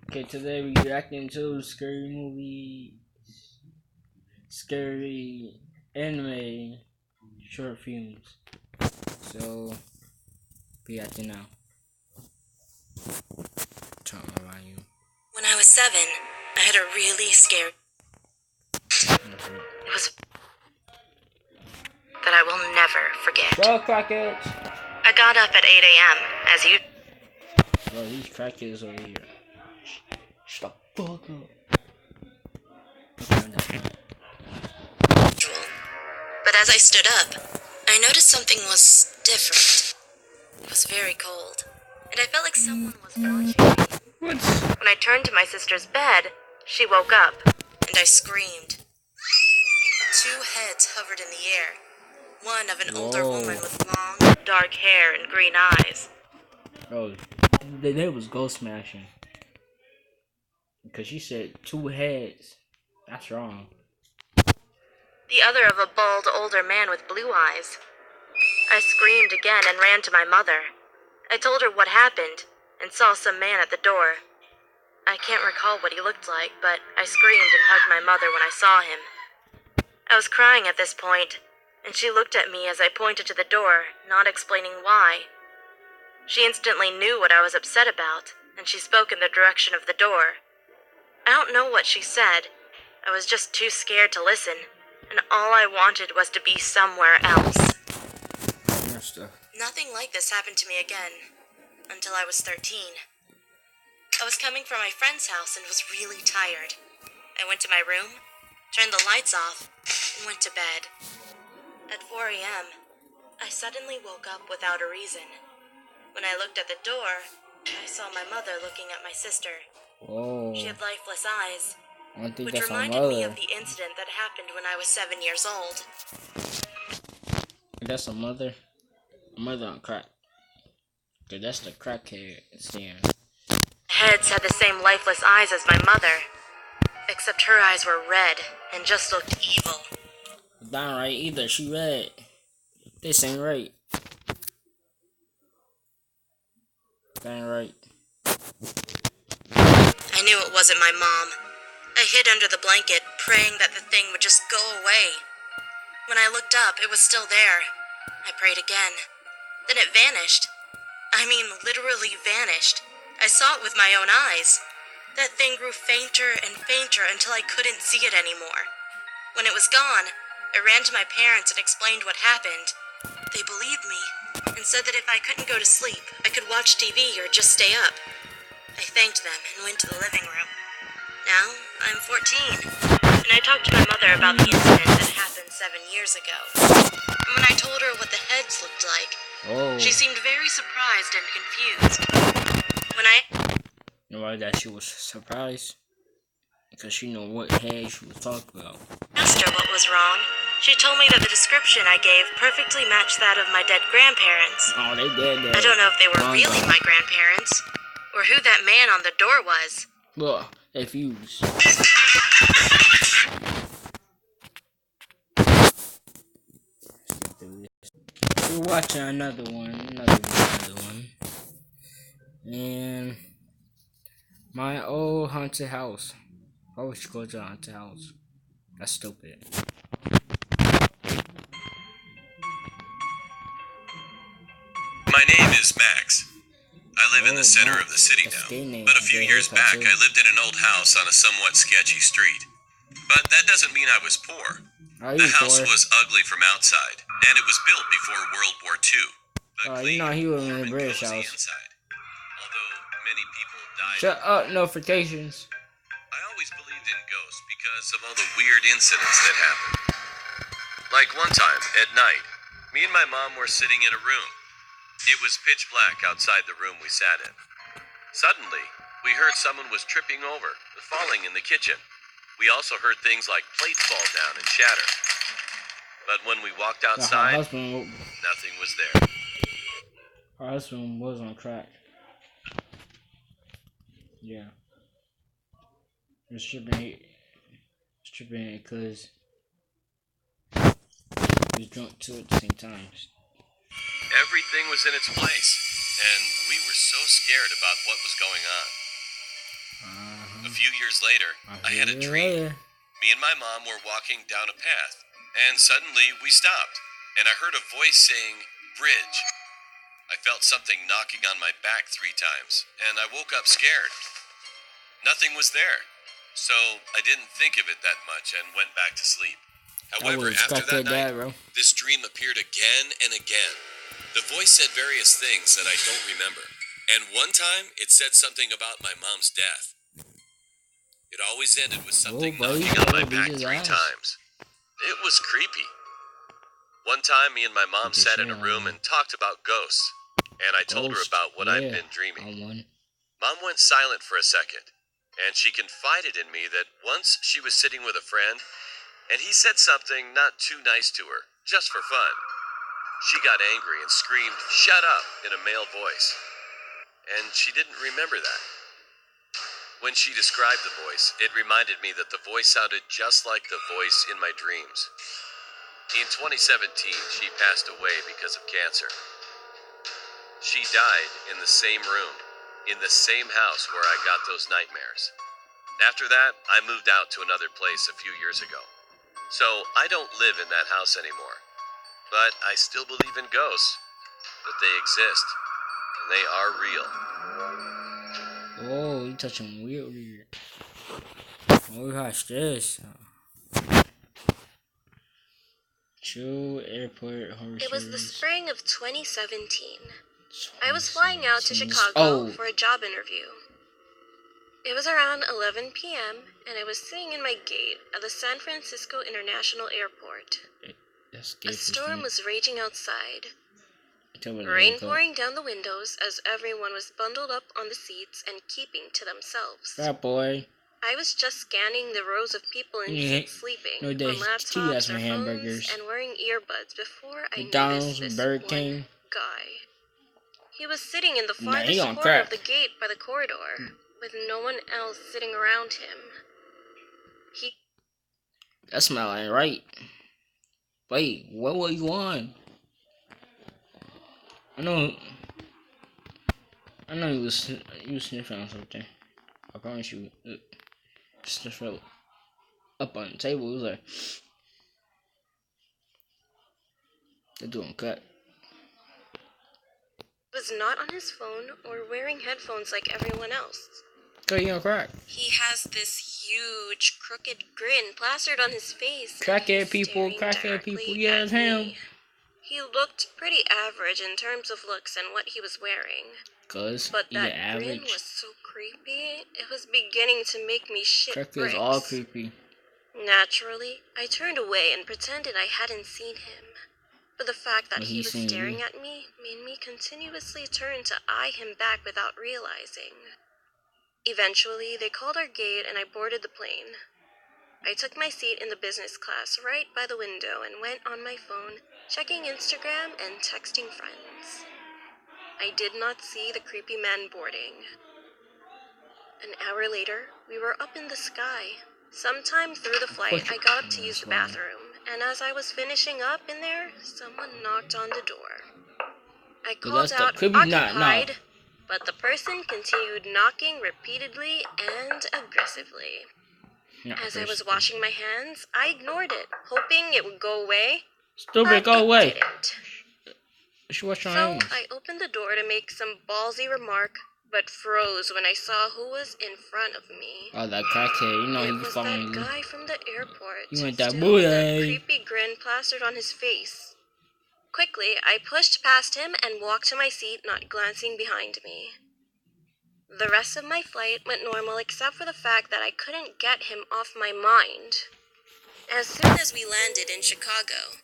Okay, today we reacting to scary movie, scary anime short films. So, reacting now. Turn my volume. When I was 7, I had a really scary. It was that I will never forget. Bro, crackheads! I got up at 8 a.m. as usual, Bro, these crackheads over here. Shut the fuck up. but as I stood up, I noticed something was different. It was very cold, and I felt like someone was watching me. What? When I turned to my sister's bed, she woke up, and I screamed. 2 heads hovered in the air. One of an older woman with long, dark hair and green eyes. Bro, they was ghost smashing. Because she said 2 heads. That's wrong. The other of a bald, older man with blue eyes. I screamed again and ran to my mother. I told her what happened and saw some man at the door. I can't recall what he looked like, but I screamed and hugged my mother when I saw him. I was crying at this point, and she looked at me as I pointed to the door, not explaining why. She instantly knew what I was upset about, and she spoke in the direction of the door. I don't know what she said. I was just too scared to listen, and all I wanted was to be somewhere else. Nothing like this happened to me again, until I was 13. I was coming from my friend's house and was really tired. I went to my room, turned the lights off, and went to bed. At 4 a.m., I suddenly woke up without a reason. When I looked at the door, I saw my mother looking at my sister. Oh. She had lifeless eyes, I think which that's reminded me of the incident that happened when I was 7 years old. That's a mother. A mother on crack. Cause that's the crackhead stand. Heads had the same lifeless eyes as my mother, except her eyes were red and just looked evil. Not right either. She red. This ain't right. That ain't right. I knew it wasn't my mom. I hid under the blanket, praying that the thing would just go away. When I looked up, it was still there. I prayed again. Then it vanished. I mean, literally vanished. I saw it with my own eyes. That thing grew fainter and fainter until I couldn't see it anymore. When it was gone, I ran to my parents and explained what happened. They believed me and said that if I couldn't go to sleep, I could watch TV or just stay up. I thanked them and went to the living room. Now, I'm 14, and I talked to my mother about the incident that happened 7 years ago. And when I told her what the heads looked like, she seemed very surprised and confused. When I... You know why that she was surprised? Because she know what head she was talking about. asked her what was wrong, she told me that the description I gave perfectly matched that of my dead grandparents. Oh, they dead. I don't know if they were really my grandparents, or who that man on the door was. Look, they fused. We're watching another one. And my old haunted house. Why would you go to a haunted house? That's stupid. My name is Max. I live in the center of the city now, but a few years back I lived in an old house on a somewhat sketchy street. But that doesn't mean I was poor. The house was ugly from outside, and it was built before World War II. But You know he was in the British house. Inside. Although many people died. Shut up, notifications. I always believed in ghosts because of all the weird incidents that happened. Like one time, at night, me and my mom were sitting in a room. It was pitch black outside the room we sat in. Suddenly, we heard someone was tripping over, falling in the kitchen. We also heard things like plates fall down and shatter. But when we walked outside, nothing was there. Her husband was on crack. Yeah. It's tripping because he was drunk too at the same time. Everything was in its place. and we were so scared about what was going on. A few years later, I had a dream. Me and my mom were walking down a path, and suddenly we stopped, and I heard a voice saying, "Bridge." I felt something knocking on my back 3 times, and I woke up scared. Nothing was there, so I didn't think of it that much and went back to sleep. However, after that night, this dream appeared again and again. The voice said various things that I don't remember, and one time it said something about my mom's death. It always ended with something knocking on my back 3 times. It was creepy. One time, me and my mom sat in a room and talked about ghosts, and I told her about what I'd been dreaming. Mom went silent for a second, and she confided in me that once she was sitting with a friend, and he said something not too nice to her, just for fun. She got angry and screamed, "Shut up," in a male voice, and she didn't remember that. When she described the voice, it reminded me that the voice sounded just like the voice in my dreams. In 2017, she passed away because of cancer. She died in the same room, in the same house where I got those nightmares. After that, I moved out to another place a few years ago. So I don't live in that house anymore. But I still believe in ghosts, that they exist, and they are real. Oh, you touching weird. Oh, gosh, this. True airport horror It was the series. spring of 2017. I was flying out to Chicago for a job interview. It was around 11 p.m., and I was sitting in my gate at the San Francisco International Airport. A storm was raging outside. Rain pouring down the windows as everyone was bundled up on the seats and keeping to themselves. That boy. I was just scanning the rows of people in seats sleeping on laptops or phones and wearing earbuds before I noticed this one guy. He was sitting in the farthest corner of the gate by the corridor, with no one else sitting around him. That smell ain't right. Wait, what were you on? I know you was sniffing on something. I promise you. Sniffing up on the table. It was like, they're doing cut. He was not on his phone or wearing headphones like everyone else. Okay, you don't crack. He has this huge, crooked grin plastered on his face. Crackhead people, yeah, it's him. He looked pretty average in terms of looks and what he was wearing. But that grin was so creepy, it was beginning to make me shit bricks. Crackhead's all creepy. Naturally, I turned away and pretended I hadn't seen him. But the fact that he was staring at me made me continuously turn to eye him back without realizing. Eventually, they called our gate and I boarded the plane. I took my seat in the business class right by the window and went on my phone, checking Instagram and texting friends. I did not see the creepy man boarding. An hour later, we were up in the sky. Sometime through the flight, I got up to use the bathroom, and as I was finishing up in there, someone knocked on the door. I called out, "Occupied," but the person continued knocking repeatedly and aggressively. As I was washing my hands, I ignored it, hoping it would go away. Stupid, go away. It didn't. So I opened the door to make some ballsy remark, but froze when I saw who was in front of me. Oh, that crackhead, you know he was following you. It was that guy from the airport. You went that still with that creepy grin plastered on his face. Quickly, I pushed past him and walked to my seat, not glancing behind me. The rest of my flight went normal except for the fact that I couldn't get him off my mind. As soon as we landed in Chicago,